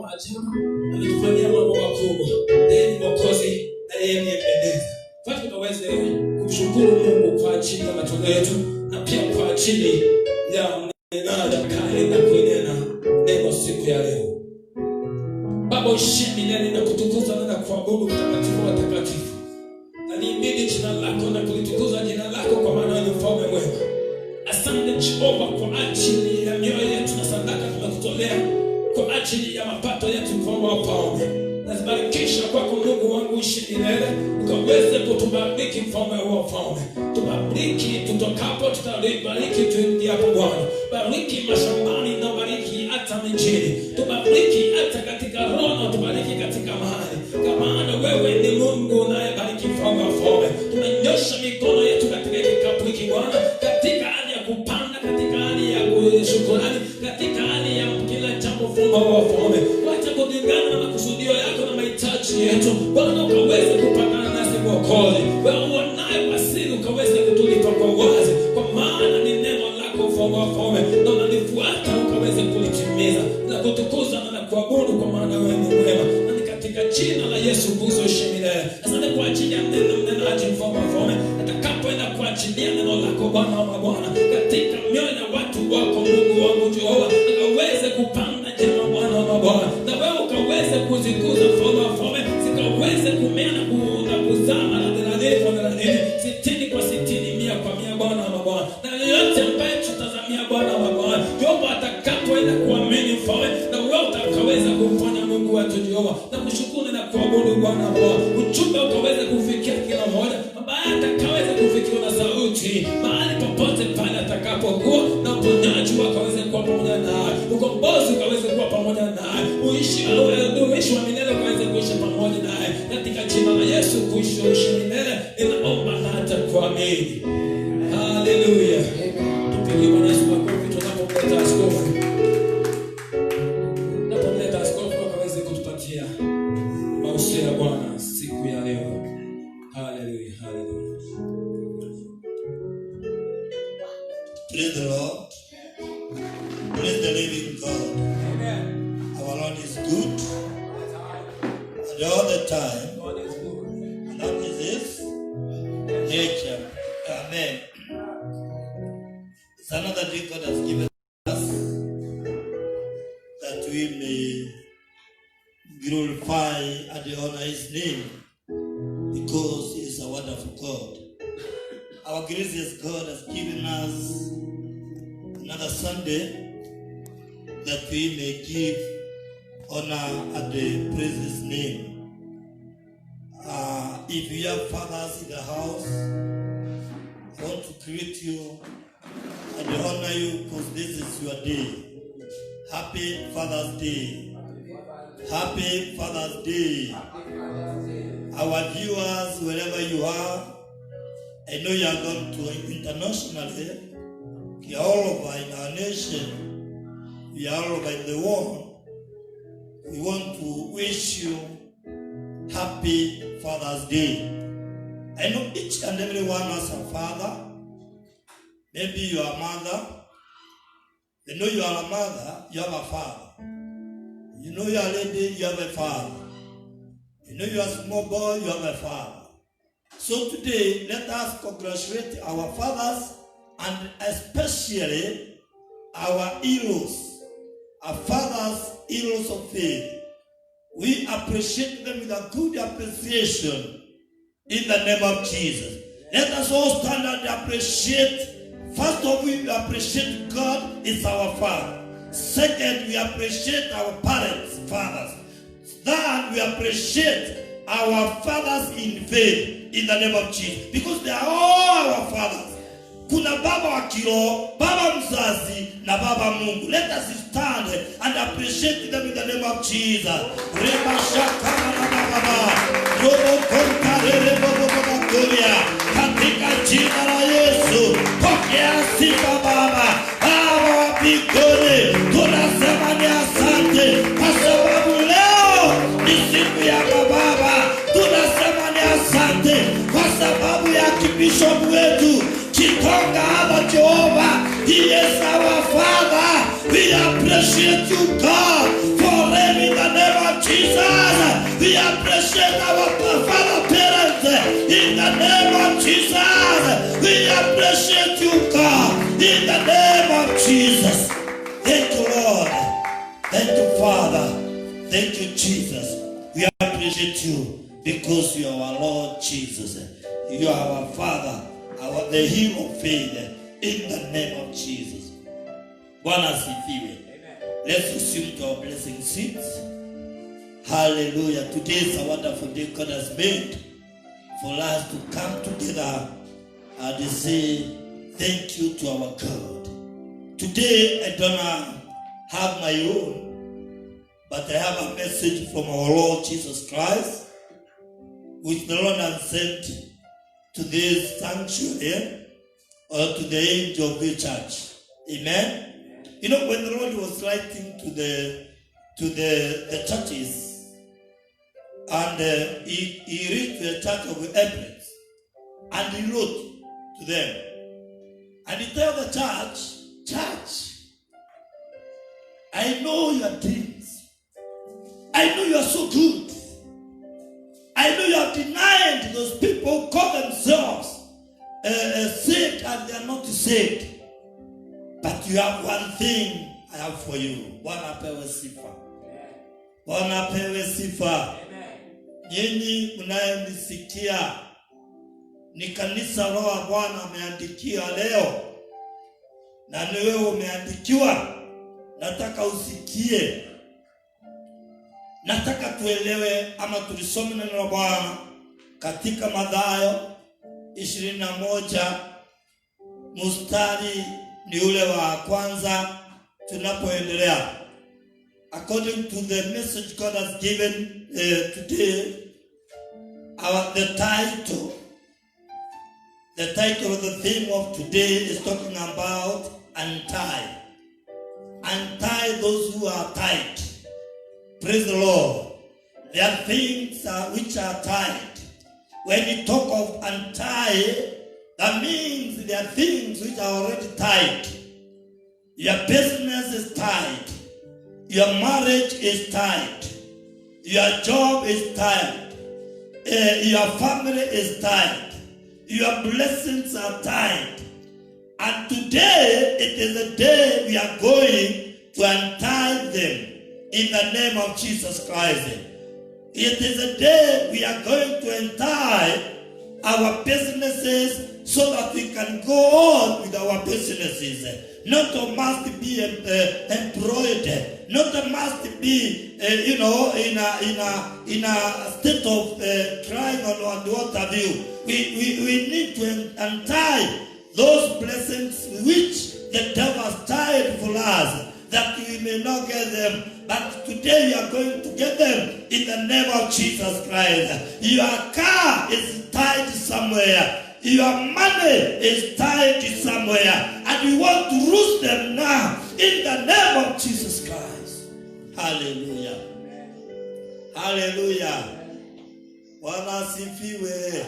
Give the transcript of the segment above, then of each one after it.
maajabu, ametufanyia mambo makubwa. Yeye ni Mwokozi na yeye ni mpendeza. Fanya tukaweze kumshukuru Mungu kwa ajili ya matoleo yetu na pia kwa ajili ya mnenaji kaenda kunena neno siku ya leo. Baba uishi milele na kutukuza na kuabudu mtakatifu wa takatifu. Na niimidi jina lako na kulitukuza jina lako kwa maana ni mfalme mwema. Asante Jehova kwa ajili ya mioyo yetu na sadaka tunakutolea, kwa ajili ya mapato yetu mfalme wa paume. Nazibarikisha kwako Mungu wangu uishi milele, ukaweze kutubariki mfalme wa paume. Tubariki tutokapo, tutalibariki tuingiapo Bwana. Bariki mashambani na bariki hata mijini. Tubariki hata katika roho na tubariki katika mahali. Kwa maana wewe ni Mungu unayebariki mfalme wa paume. Tunanyosha mikono yetu katika kikapu hiki Bwana, katika hali ya kupanda, katika hali ya shukrani, katika hali ya kila jambo mfalme wa paume. Wacha kulingana na makusudio yako na mahitaji yetu Bwana, ukaweze kupatana nasi Mwokozi. Wewe unaye wasili, ukaweze kutulipa kwa wazi, kwa maana ni neno lako mfalme wa paume, na unalifuata ukaweze kulitimiza na kutukuza na kuabudu, kwa maana wewe ni mwema. Na ni katika jina la Yesu Kristo milele. Asante kwa ajili ya mnenaji mfalme wa paume, atakapoenda kuachilia neno lako Bwana wa mabwana katika mioyo ya watu wako Mungu wangu Jehova, akaweze kupanda jema Bwana wa mabwana, na wewe ukaweze kuzikuza mfalme wa paume, zikaweze kumea na kuzaa mara 30 kwa 30, 60 kwa 60, 100 kwa 100 Bwana wa mabwana. Na yote ambaye tutazamia Bwana wa mabwana Jehova, atakapoenda kuamini mfalme, na wewe utakaweza kumfanya Mungu wetu Jehova, na kushukuru na kuabudu Bwana wa mabwana. Ujumbe ukaweze kufikia kila mmoja ambaye atakaweza kufikiwa na sauti mahali popote pale atakapokuwa, na uponyaji wakaweze kuwa pamoja naye, ukombozi ukaweze kuwa pamoja naye, uishi wa milele ukaweze kuishi pamoja naye, katika jina la Yesu kuishi milele ninaomba na hata kuamini. Haleluya. Tupige Bwana Yesu makofi tunapomleta askofu. Tunapomleta askofu akaweze kutupatia mausia ya Bwana siku ya leo. Hallelujah, hallelujah. Praise the Lord. Praise the living God. Amen. Our Lord is good. And all the time. God is good. And that is His nature. Amen. It's another day God has given us that we may glorify and honor His name, because He is a wonderful God. Our gracious God has given us another Sunday that we may give honor and praise His name. If you have fathers in the house, I want to greet you and honor you, because this is your day. Happy Father's Day. Happy Father's Day. Our viewers, wherever you are, I know you are going to internationally. We are all over in our nation. We are all over in the world. We want to wish you Happy Father's Day. I know each and every one has a father. Maybe you are a mother. I know you are a mother, you have a father. You know you are a lady, you have a father. You know you are a small boy, you have a father. So today, let us congratulate our fathers, and especially our heroes, our fathers, heroes of faith. We appreciate them with a good appreciation in the name of Jesus. Let us all stand and appreciate. First of all, we appreciate God is our Father. Second, we appreciate our parents, fathers. Third, we appreciate our fathers in faith in the name of Jesus, because they are all our fathers. Kuna baba wa kiroho, baba mzazi na baba Mungu. Let us stand and appreciate them in the name of Jesus. Reba shaka na baba. Robo konta rebo baba gloria. Katika jina la Yesu, pokea sifa Baba. Baba wa mbinguni, tunasema ni asante kwa sababu leo ni siku yako Baba. Tunasema ni asante kwa sababu ya kibishopu wetu Chitonga Abba Jehovah. He is our Father. We appreciate you, God, for reigning the name Jesus. We appreciate our father parents in the name of Jesus. We appreciate you, God, in the name of Jesus. Thank you, Lord. Thank you, Father. Thank you, Jesus. We appreciate you because you are our Lord Jesus. You are our Father, the hero of faith, in the name of Jesus. Bwana asifiwe. Let's assume to our blessing seats. Hallelujah. Today is a wonderful day God has made for us to come together and say thank you to our God. Today I don't have my own, but I have a message from our Lord Jesus Christ, which the Lord has sent to this sanctuary or to the angel of the church. Amen. You know, when the Lord was writing to the churches, and he reached the church of Ephesus, and he wrote to them, and he told the church, I know your dreams. I know you are so good. I know you have denied those people who call themselves saved and they are not saved. But you have one thing I have for you. Bwana apewe sifa. Bwana apewe sifa. Nyinyi mnayemsikia ni kanisa Roho wa Bwana ameandikia leo. Na ni wewe umeandikiwa. Nataka usikie. Nataka tuelewe ama tulisome neno la Bwana katika Mathayo 21 mstari ni ule wa kwanza tunapoendelea. According to the message God has given today, the title of the theme of today is talking about untie. Untie those who are tied. Praise the Lord. There are things which are tied. When you talk of untie, that means there are things which are already tied. Your business is tied. Your marriage is tied. Your job is tied. Your family is tied. Your blessings are tied. And today, it is a day we are going to untie them in the name of Jesus Christ. It is a day we are going to untie our businesses so that we can go on with our businesses. Not to must be employed. Not to must be, in a state of crime and what have you. We need to untie those blessings which the devil has tied for us, that we may not get them. But today we are going to get them in the name of Jesus Christ. Your car is tied somewhere. Your money is tied somewhere. And we want to loose them now in the name of Jesus Christ. Hallelujah. Hallelujah. Bwana asifiwe.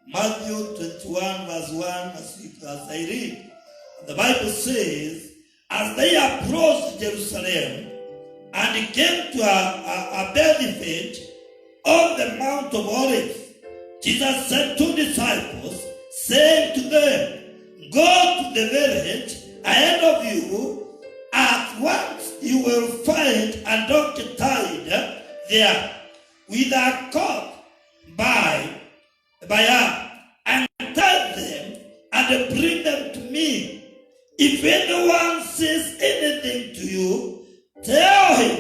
Matthew 21 verse 1 as I read. The Bible says, as they approached Jerusalem and came to a benefit on the Mount of Olives, Jesus sent 2 disciples, saying to them, go to the village ahead of you. At once you will find a donkey tied there with a cord by her, and tie them and bring them to me. If anyone says anything to you, tell him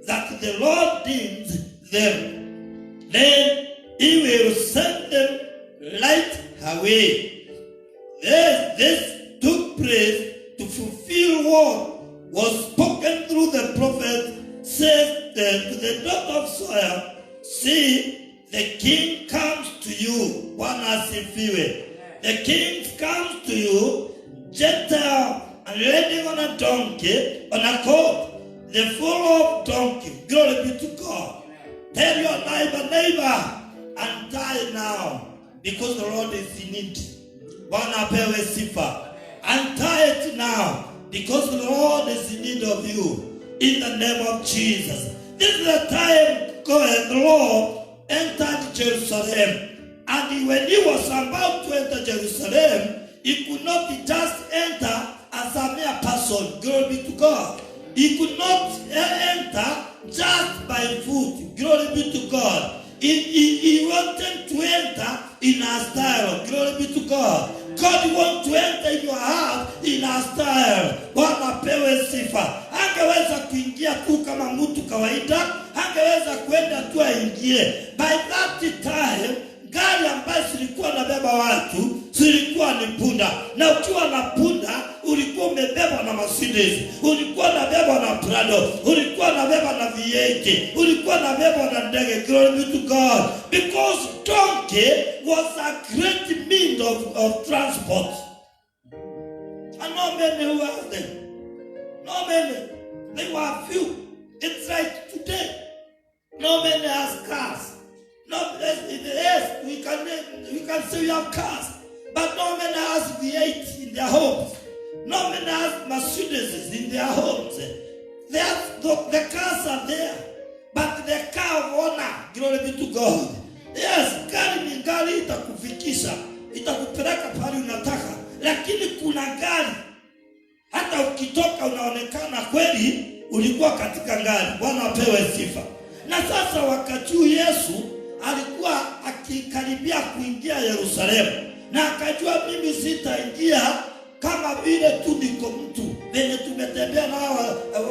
that the Lord deems them. Then he will send them right away. This took place to fulfill what was spoken through the prophet, said to the daughter of Zion, see, the king comes to you. Bwana asifiwe. The king comes to you, gentle and riding on a donkey, on a colt, the full of donkey. Glory be to God. Tell your neighbor, untie now, because the Lord is in it. Bwana apewe sifa. Untie it now, because the Lord is in need of you. In the name of Jesus. This is the time the Lord entered Jerusalem. And when he was about to enter Jerusalem, he could not just enter as a mere person. Glory be to God. He could not enter just by foot. Glory be to God. He wanted to enter in a style. Glory be to God. God wants to enter in your heart in a style. Bwana pewe sifa. Hangeweza kuingia tu kama mtu kawaida. Hangeweza kwenda tu aingie. By that time, gari ambayo zilikuwa nabeba watu zilikuwa ni punda. Na ukiwa na punda ulikuwa umebeba na Mercedes, ulikuwa unabeba na Prado, ulikuwa unabeba na V8, ulikuwa unabeba na ndege. Glory be to God. Because donkey was a great means of transport. And not many who have them. Not many. They were few. It's like today. Not many has cars. Yes, we can say we have cars, but no man has V8 in their homes. No man has Mercedes in their homes. The cars are there, but the car of honor, glory be to God. Yes, gari itakufikisha, itakupeleka pale unataka, lakini kuna gari hata ukitoka unaonekana kweli ulikuwa katika gari. Bwana apewe sifa. Na sasa wakati huu Yesu alikuwa akikaribia kuingia Yerusalemu, na akajua mimi sitaingia kama vile tu niko mtu venye tumetembea na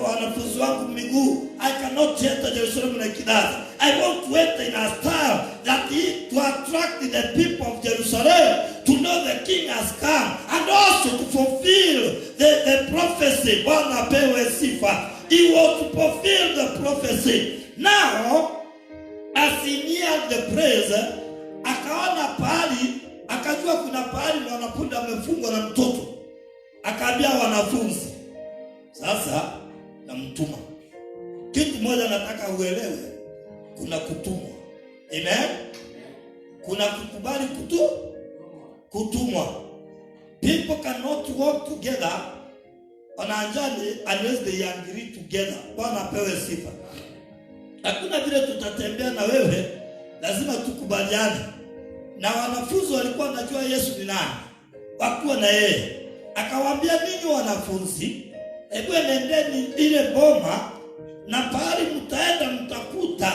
wanafunzi wangu miguu. I cannot enter Jerusalem like that. I want to enter in a style that to attract the people of Jerusalem to know the king has come, and also to fulfill the prophecy. Bwana pewe sifa. He was to fulfill the prophecy. Now, as he neared the place, akaona pahali, akajua kuna pahali mwanapunda amefungwa na mtoto. Akaambia wanafunzi, sasa namtuma. Kitu moja nataka uelewe, kuna kutumwa. Amen? Kuna kukubali kutumwa. People cannot work together on a journey unless they agree together. Bwana pewe sifa. Hakuna vile tutatembea na wewe, lazima tukubaliane. Na wanafunzi walikuwa wanajua Yesu ni nani, wakuwa na yeye. Akawaambia, ninyi wanafunzi, hebu nendeni ile boma, na pahali mtaenda mtakuta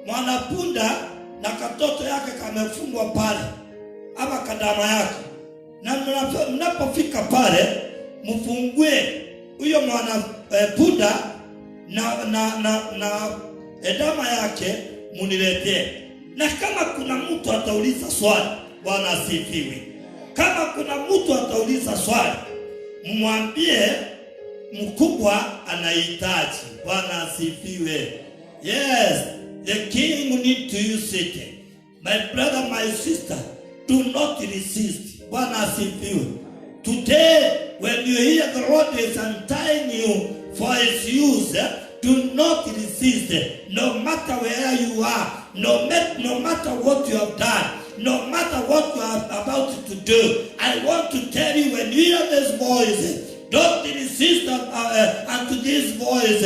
mwanapunda na katoto yake kamefungwa pale, ama kadama yake. Na mnapofika pale, mfungue huyo mwanapunda na edama yake muniletee. Na kama kuna mtu atauliza swali, Bwana asifiwe. Kama kuna mtu atauliza swali, mwambie mkubwa anahitaji. Bwana asifiwe. Yes, the king need to use it. My brother, my sister, do not resist. Bwana asifiwe. Today, when you hear the Lord is untying you for his use, do not resist. No matter where you are, no matter what you have done, no matter what you are about to do, I want to tell you, when you hear this voice, don't resist unto this voice.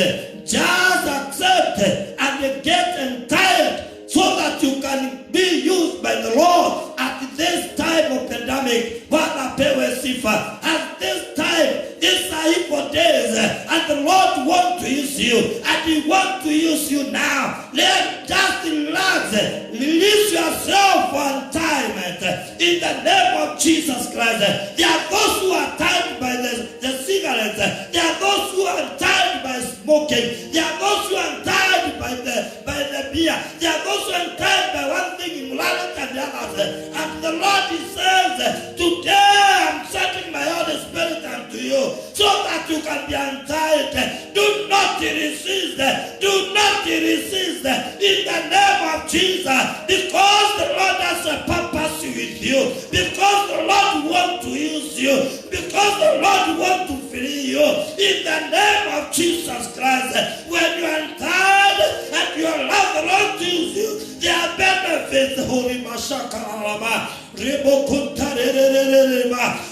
Just accept and get entirely, so that you can be used by the Lord at this time of pandemic. Bwana pewe sifa. At this time, these are evil days, and the Lord wants to use you, and He wants to use you now. Just relax, release yourself for time in the name of Jesus Christ. There are those who are tired by the cigarettes. There are those who are tired by smoking. There are those who are tired by the beer. There are those who are tired by one thing in life and the other. And the Lord, He says, today I'm sending my Holy Spirit unto you, so that you can be untied. Do not resist. Do not resist in the name of Jesus, because the Lord has a purpose with you, because the Lord wants to use you, because the Lord wants to free you in the name of Jesus Christ. When you are tired and you allow the Lord to use you, there are benefits.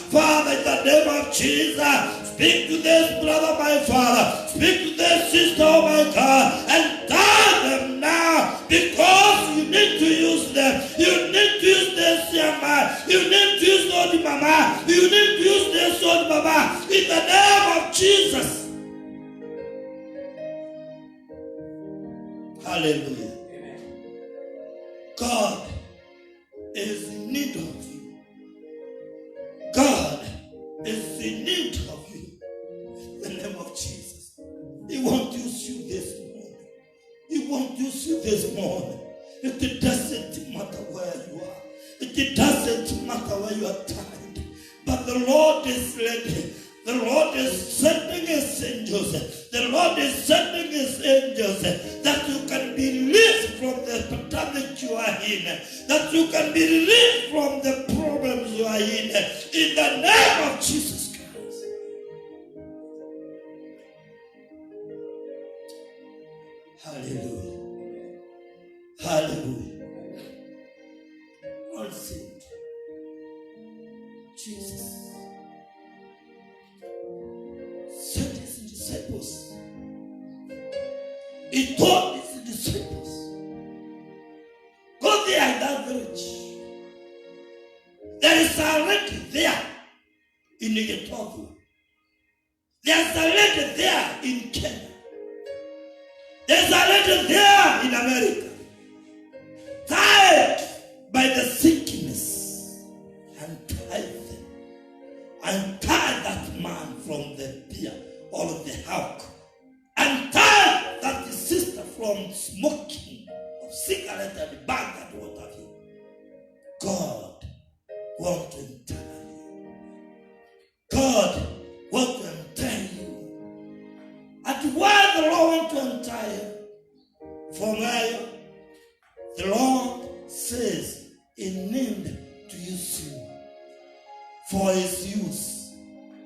Father, in the name of Jesus, speak to this brother, my Father. Speak to this sister, oh my God, and tell them now Because you need to use them. You need to use this young man. You need to use old mama. You need to use this old mama. In the name of Jesus. Hallelujah. God is in need of you. God is in need of you. In the name of Jesus. He won't use you this morning. He won't use you this morning. It doesn't matter where you are. It doesn't matter where you are tied. But the Lord is ready. The Lord is sending his angels. The Lord is sending his angels that you can be released from the pandemic you are in. That you can be released from the problems you are in. In the name of Jesus Christ. Hallelujah. Hallelujah. Lord said, Jesus sent his disciples. He told his disciples, go there in that village. There is a lady there in Ethiopia. There's a lady there in Kenya. There's a lady there in America. Tired by the sickness. Untie that man from the beer or the hawk. Untie that sister from smoking of cigarette and bag and what have you. God wants to untie you. God wants to untie you. And why the Lord wants to untie you? From where the Lord says he needs to use you for his use.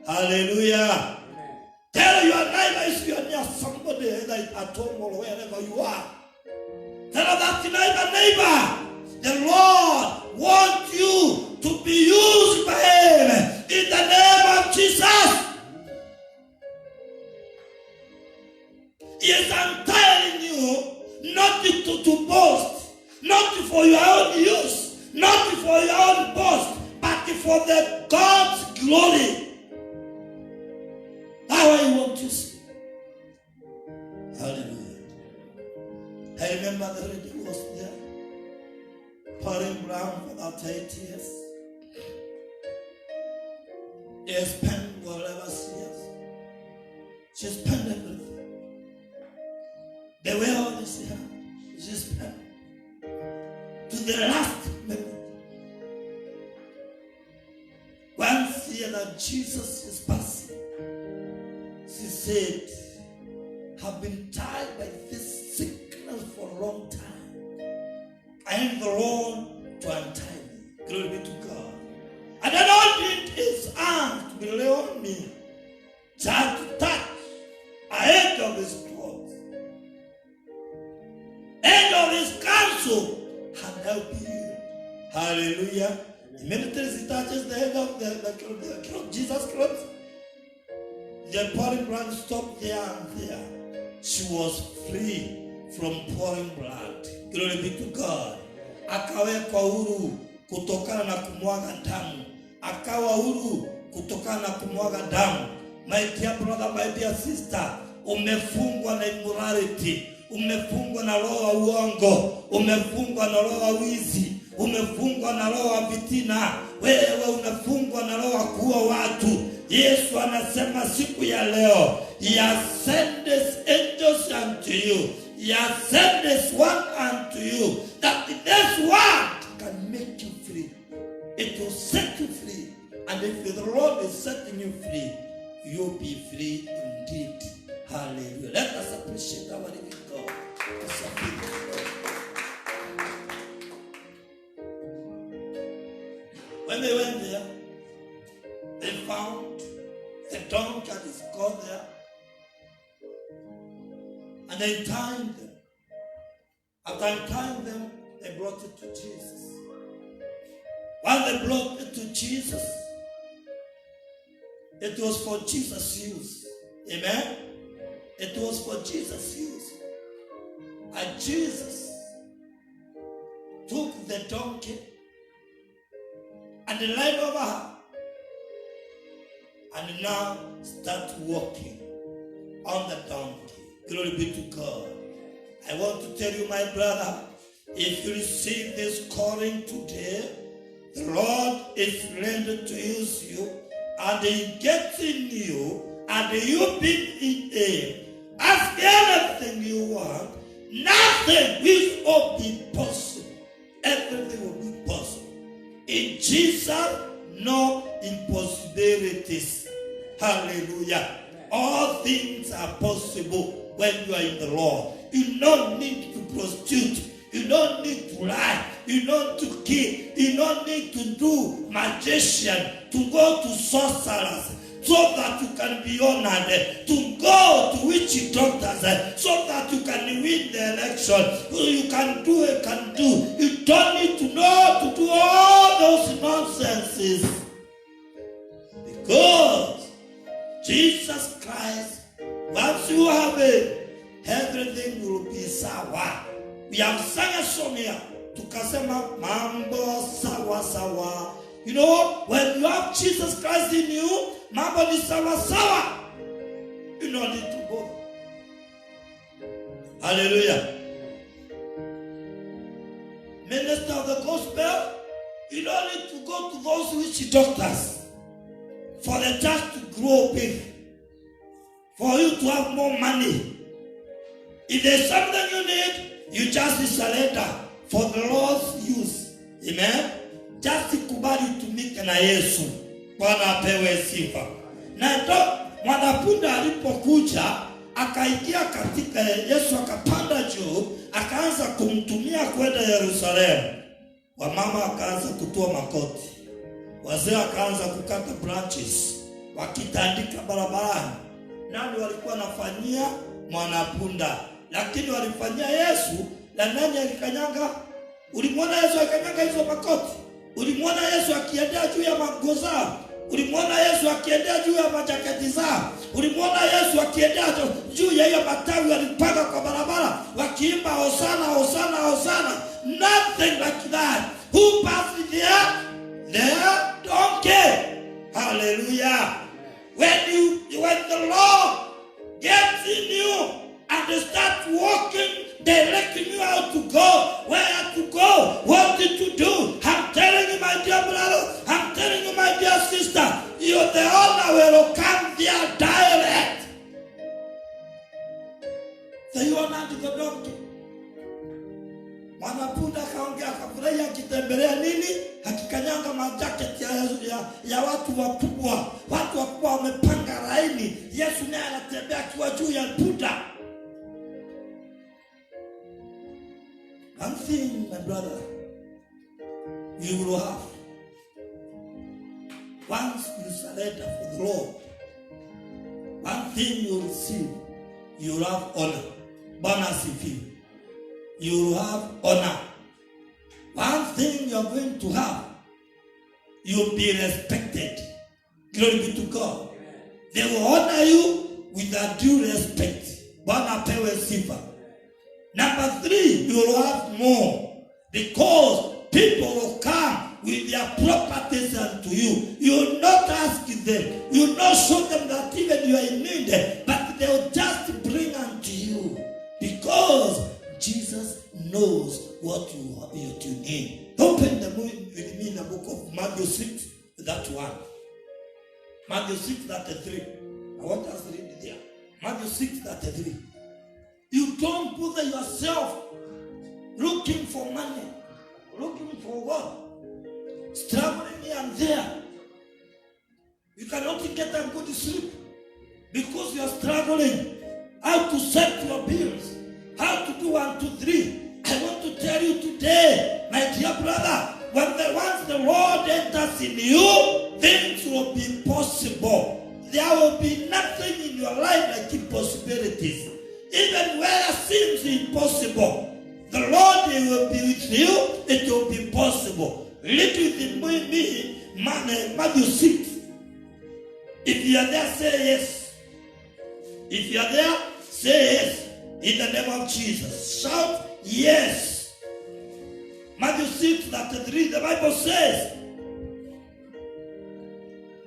Hallelujah. Amen. Tell your neighbor if you are near somebody, either at home or wherever you are. Tell that neighbor, the Lord wants you to be used by him in the name of Jesus. He is untying you not to boast, not for your own use, not for your own boast, but for the God's glory. How I want to see. Hallelujah. I remember the lady who was there, pouring brown for about 8 years. She spent whatever she has. She spent everything. The way all this here, she spent to the last minute. Once here that Jesus is passing, she said, I've been tied by this sickness for a long time. I need the Lord to untie me. Glory be to God. And the Lord need his arm to be laid on me, just to touch a edge of his clothes, edge of his counsel, and I'll be healed. Hallelujah. Immediately he touches the head of the Jesus clothes. The pouring blood stopped there and there. She was free from pouring blood. Glory be to God. Akawekwa huru kutokana na kumwaga damu. Akawa huru kutokana na kumwaga damu. My dear brother, my dear sister, umefungwa na immorality. Umefungwa na roho wa uongo. Umefungwa na roho wa wizi. Umefungwa na roho wa vitina. Wewe unafungwa na roho wa kuua watu. Yesu anasema siku ya leo, he has sent his angels unto you. He has sent his word unto you, that this word can make you free. It will set you free. And if the Lord is setting you free, you'll be free indeed. Hallelujah. Let us appreciate our living God. When they went there, they found the donkey that is caught there, and they tied them. After tying them, they brought it to Jesus. While they brought it to Jesus, it was for Jesus' use. Amen? It was for Jesus' use. And Jesus the donkey and lie over her. And now start walking on the donkey. Glory be to God. I want to tell you, my brother, if you receive this calling today, the Lord is ready to use you, and He gets in you, and you be in Him. Ask anything you want. Nothing will be possible. Everything will be possible. In Jesus, no impossibilities. Hallelujah. All things are possible when you are in the Lord. You don't need to prostitute. You don't need to lie. You don't need to kill. You don't need to do magician, to go to sorcerers, so that you can be honored, to go to witch doctors, so that you can win the election. You can do it, can do. You don't need to know to do all those nonsenses. Because Jesus Christ, once you have it, everything will be sawa. We have sang a song here. Tukasema mambo sawa sawa. You know, when you have Jesus Christ in you, mambo ni sawa sawa. You don't need to go. Hallelujah. Minister of the gospel, you don't need to go to those witch doctors for the church to grow big, for you to have more money. If there's something you need, you just surrender for the Lord's use. Amen. Just kubali tumike na Yesu. Bwana apewe sifa. Na ndo mwanapunda alipokuja akaingia katika Yesu, akapanda juu, akaanza kumtumia kwenda Yerusalemu. Wamama akaanza kutoa makoti, wazee akaanza kukata branches, wakitandika barabarani. Nani walikuwa nafanyia? Mwanapunda. Lakini walifanyia Yesu, na nani alikanyanga? Ulimwona Yesu akanyanga hizo makoti? Ulimwona Yesu akiendea juu ya manguo zao? Ulimwona Yesu akiendea juu ya majaketi zao? Ulimwona Yesu akiendea juu ya hiyo matawi walipanga kwa barabara wakiimba hosana hosana hosana? Nothing like that. Who passed there? The donkey. Hallelujah. When the Lord gets in you and they start walking, directing you how to go, where to go, what to do. I'm telling you, my dear brother, I'm telling you, my dear sister, you're the owner will come there direct. So you are not the donkey. Mwanapunda kaongea akafurahia akitembelea nini? Hakikanyanga majaketi ya watu wakubwa. Watu wakubwa wamepanga laini. Yesu naye anatembea akiwa juu ya punda. One thing, my brother, you will have, once you surrender for the Lord, one thing you will receive, you will have honor. Bonus if you will have honor. One thing you are going to have, you will be respected. Glory be to God. They will honor you with a due respect. Bwana pewe sifa. Number 3, you will have more, because people will come with their properties unto you. You will not ask them. You will not show them that even you are in need, but they will just bring unto you, because Jesus knows what you need. Open the book with me in the book of Matthew 6, that one. Matthew 6, that 3. I want us to read it there. Matthew 6, that 3. You don't bother yourself looking for money. Looking for what? Struggling here and there. You cannot get a good sleep because you are struggling. How to set your bills. How to do 1, 2, 3. I want to tell you today, my dear brother, once the Lord enters in you, things will be possible. There will be nothing in your life like impossibilities. Even where it seems impossible, the Lord will be with you. It will be possible. Read with me, Matthew 6. If you are there, say yes. If you are there, say yes. In the name of Jesus. Shout yes. Matthew Matthew 6:33, the Bible says,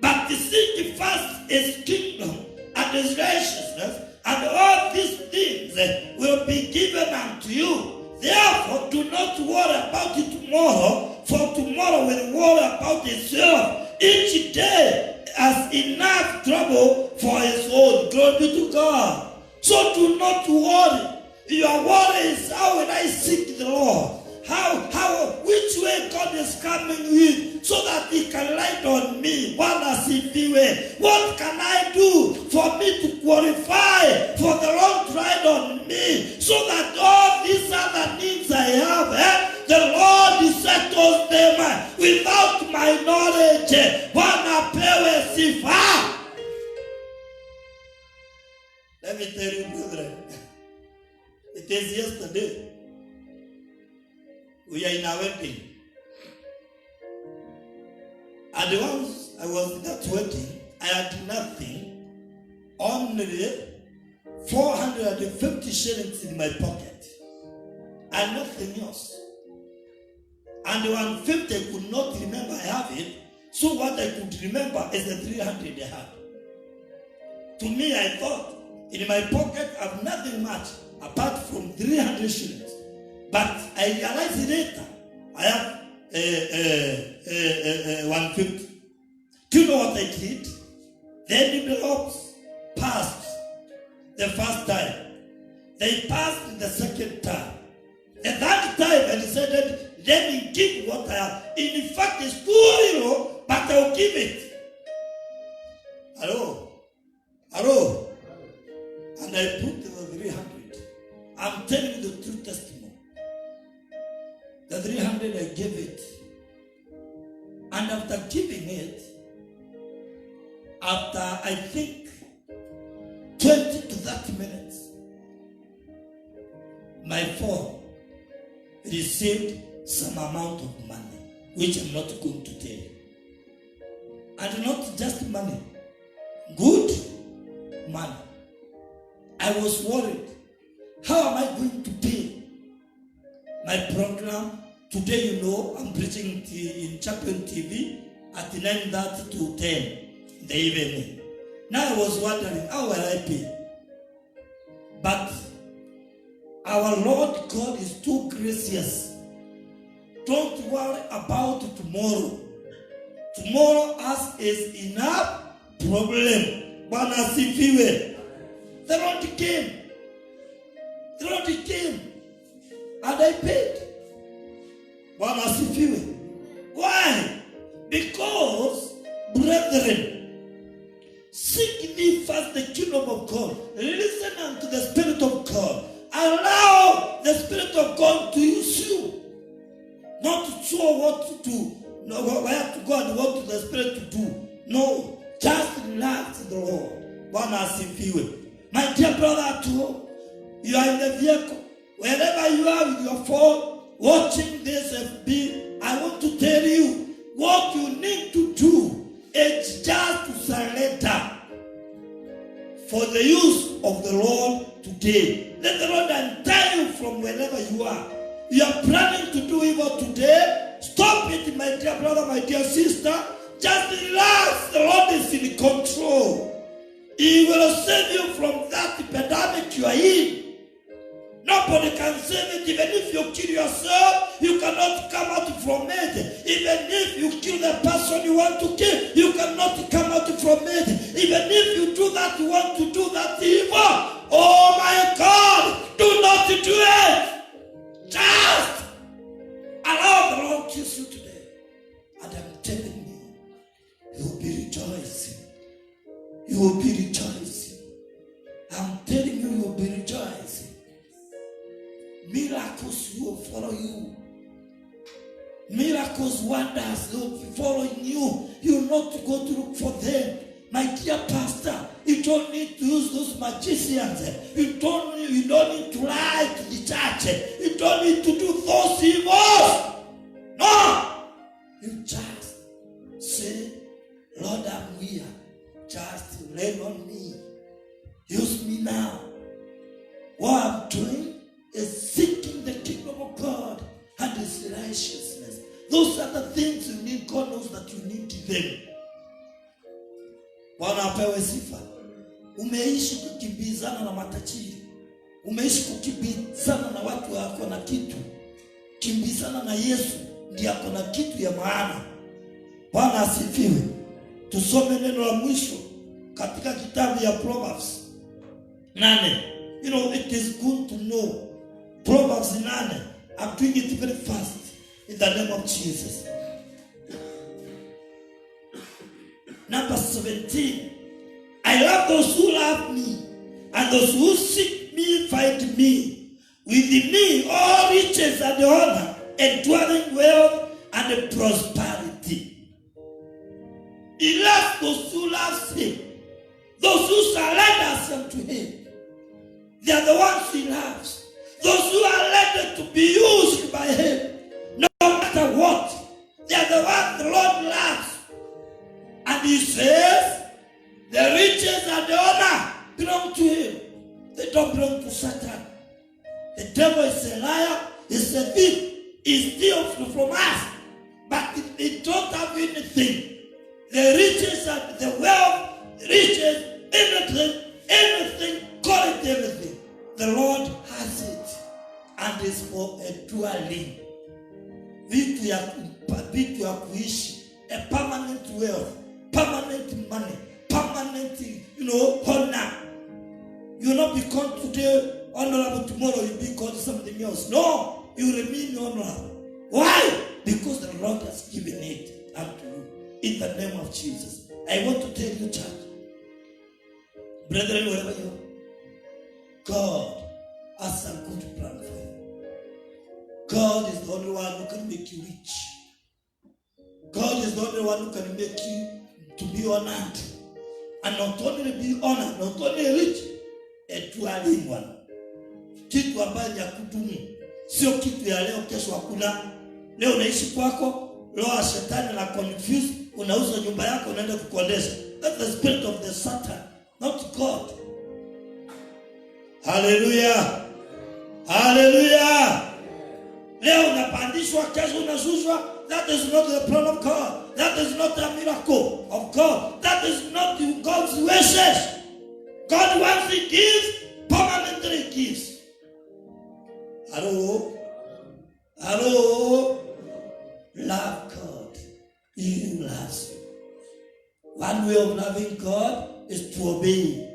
but seek first his kingdom and his righteousness, and all these things will be given unto you. Therefore, do not worry about it tomorrow, for tomorrow will worry about itself. Each day has enough trouble for its own. Glory be to God. So do not worry. Your worry is, how will I seek the Lord? Which way God is coming with, so that he can light on me. What can I do for me to qualify for the Lord to light on me, so that all these other needs I have, the Lord settles them without my knowledge. Let me tell you, brethren, it is yesterday. We are in our wedding. And once I was in that wedding, I had nothing, only 450 shillings in my pocket, and nothing else. And 150 I could not remember I have it, so what I could remember is the 300 I had. To me, I thought, in my pocket I have nothing much apart from 300 shillings. But I realized later, I have 150. Do you know what I did? The envelopes passed the first time. They passed the second time. The third time I decided, let me give what I have. In fact, it's too little, but I'll give it. Hello? And I put the 300. I'm telling you the true testimony. The 300 I gave it. And after giving it, after I think 20 to 30 minutes, my phone received some amount of money, which I'm not going to tell you. And not just money, good money. I was worried. How am I going to pay my program? Today, you know, I'm preaching in Champion TV at 9:30 to 10 in the evening. Now I was wondering, how will I pay? But our Lord God is too gracious. Don't worry about tomorrow. Tomorrow us is enough problem. Bwana asifiwe. The Lord came. The Lord came. And I paid. Bwana asifiwe. Why? Because, brethren, seek thee first the kingdom of God. Listen unto the Spirit of God. Allow the Spirit of God to use you. Not to show what to do. No, where to go and what the Spirit to do. No. Just relax in the Lord. Bwana asifiwe. My dear brother at home, you are in the vehicle. Wherever you are with your phone, watching this FB, I want to tell you what you need to do is just to surrender for the use of the Lord today. Let the Lord untie you from wherever you are. You are planning to do evil today. Stop it, my dear brother, my dear sister. Just relax. The Lord is in control. He will save you from that pandemic you are in. Nobody can save it. Even if you kill yourself, you cannot come out from it. Even if you kill the person you want to kill, you cannot come out from it. Even if you do that, you want to do that evil. Oh my God, do not do it. Just allow the Lord to use you today. And I'm telling you, you will be rejoicing. You will be rejoicing. I'm telling you, you will be rejoicing. Miracles will follow you. Miracles, wonders will be following you. You will not go to look for them. My dear pastor, you don't need to use those magicians. You don't need to lie to the church. You don't need to do those evils. No. You just say, Lord, I'm here. Just lean on me. Use me now. What I'm doing is seeking the kingdom of God and his righteousness. Those are the things you need. God knows that you need them. Bwana apewe sifa. Umeishi kukimbizana na matajiri. Umeishi kukimbizana na watu wako na kitu. Kimbizana na Yesu, ndiye ako na kitu ya maana. Bwana asifiwe. Tusome neno la mwisho katika kitabu ya Proverbs 8. You know, it is good to know Proverbs 8. I'm doing it very fast in the name of Jesus. Number 17. I love those who love me, and those who seek me find me. Within me all riches and honor, and dwelling wealth and prosperity. He loves those who love him, those who surrender unto him. They are the ones he loves. Those who are ready to be used by him, no matter what. They are the ones the Lord loves. And he says, the riches and the honor belong to him. They don't belong to Satan. The devil is a liar, is a thief, he steals from us, but they don't have anything. The riches and the wealth, riches, anything, call it everything. The Lord has it, and it's for a dwelling. Vitu ya kuishi, a permanent wealth, permanent money, permanent, honor. You will not be called today honorable, tomorrow you be called something else. No, you remain honorable. Why? Because the Lord has given it unto you. In the name of Jesus. I want to tell you, church, brethren, wherever you are, God has a good plan for you. God is the only one who can make you rich. God is the only one who can make you to be honored. And not only be honored, not only rich, a dwelling one. Kitu ambayo ya kudumu. Sio kitu ya leo kesho hakuna. Leo unaishi kwako, roho ya shetani na confuse, unauza nyumba yako unaenda kukodesha. That's the spirit of the Satan, not God. Hallelujah. Hallelujah. Leo unapandishwa, kesho unashushwa. That is not the plan of God. That is not a miracle of God. That is not God's wishes. God wants to give, permanently gives. Hello? Hello? Love God. He loves you. One way of loving God is to obey.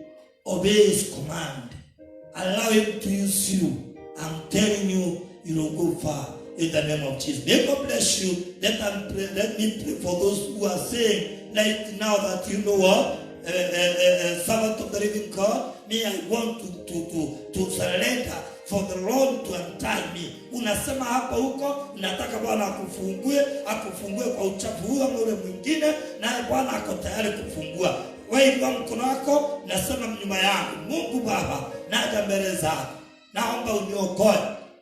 Obey his command. Allow him to use you. I'm telling you, you will go far in the name of Jesus. May God bless you. Let me pray for those who are saying right now that, you know what? Servant of the living God, me, I want to surrender for the Lord to untie me. Unasema hapa huko, unataka Bwana akufungue kwa uchafu huo ama ule mwingine, naye Bwana ako tayari kufungua. Wewe inua mkono wako, nasema nyuma yangu, Mungu Baba, naja mbele zako. Naomba uniokoe.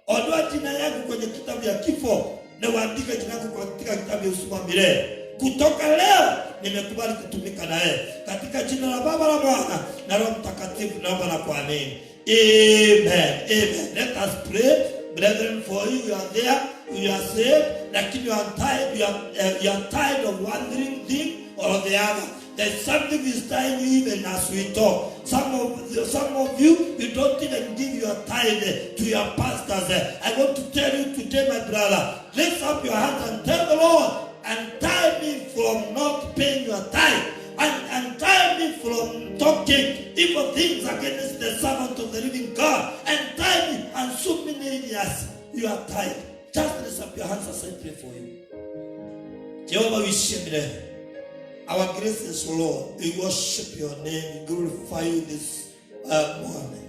Ondoa jina yangu kwenye kitabu ya kifo, na uandike jina yangu katika kitabu ya uzima wa milele. Kutoka leo nimekubali kutumika na yeye. Katika jina la Baba, la Mwana na Roho Mtakatifu naomba na kuamini. Amen. Amen. Let us pray. Brethren, for you are there, you are saved, lakini you are tired of one thing or the other. There's something is tying you even as we talk. Some of you, you don't even give your tithe to your pastors. I want to tell you today, my brother, lift up your hands and tell the Lord, untie me from not paying your tithe. And untie me from talking evil things against the servant of the living God. Untie me, and so many years you are tied. Just raise up your hands as I pray for you. Jehovah, we share our gracious Lord. We worship your name. We glorify you this morning.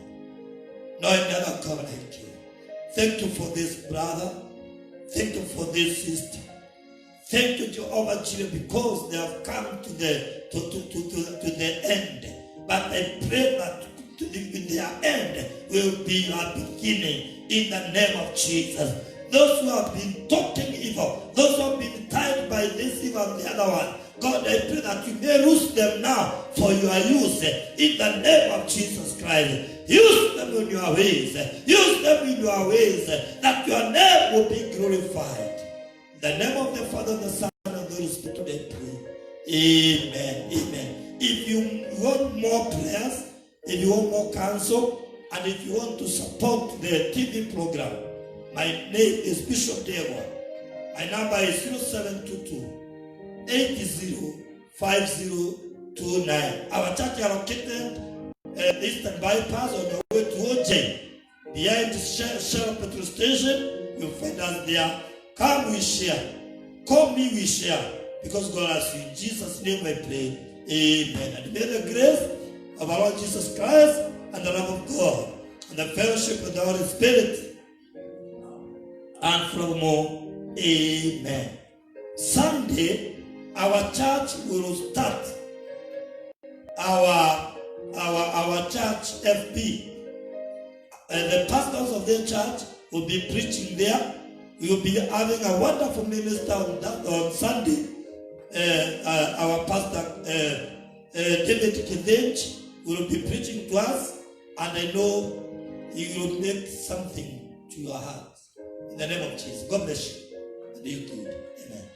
No one ever come like you. Thank you for this brother. Thank you for this sister. Thank you, Jehovah Jireh, because they have come to the end. But I pray that their end will be our beginning in the name of Jesus. Those who have been talking evil, those who have been tied by this evil and the other one, God, I pray that you may loose them now for your use in the name of Jesus Christ. Use them in your ways. Use them in your ways, that your name will be glorified. In the name of the Father, the Son, and the Holy Spirit, I pray. Amen. Amen. If you want more prayers, if you want more counsel, and if you want to support the TV program, my name is Bishop Diego. My number is 0722-805029. Our church are located Eastern Bypass on the way to OJ. Behind the Shell petrol station, you'll find us there. Come, we share. Come, me, we share. Because God has you. In Jesus' name I pray. Amen. And may the grace of our Lord Jesus Christ and the love of God and the fellowship of the Holy Spirit and forevermore. Amen. Sunday, our church will start our church FB. The pastors of the church will be preaching there. We will be having a wonderful minister on Sunday. Our pastor David Kedench will be preaching to us, and I know he will make something to your heart. In the name of Jesus. God bless you. And you too. Amen.